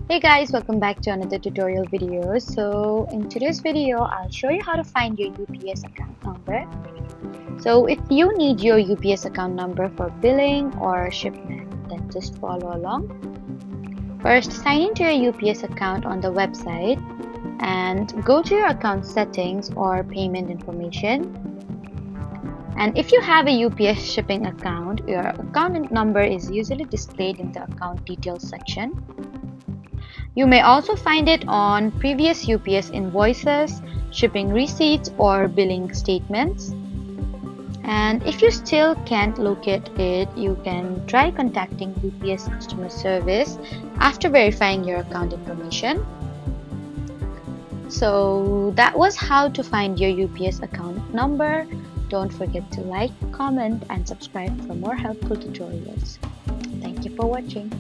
Hey guys, welcome back to another tutorial video. So in today's video, I'll show you how to find your UPS account number. So if you need your UPS account number for billing or shipment, then just follow along. First, sign into your UPS account on the website and go to your account settings or payment information. And if you have a UPS shipping account, your account number is usually displayed in the account details section. You may also find it on previous UPS invoices, shipping receipts, or billing statements. And if you still can't locate it, you can try contacting UPS customer service after verifying your account information. So that was how to find your UPS account number. Don't forget to like, comment, and subscribe for more helpful tutorials. Thank you for watching.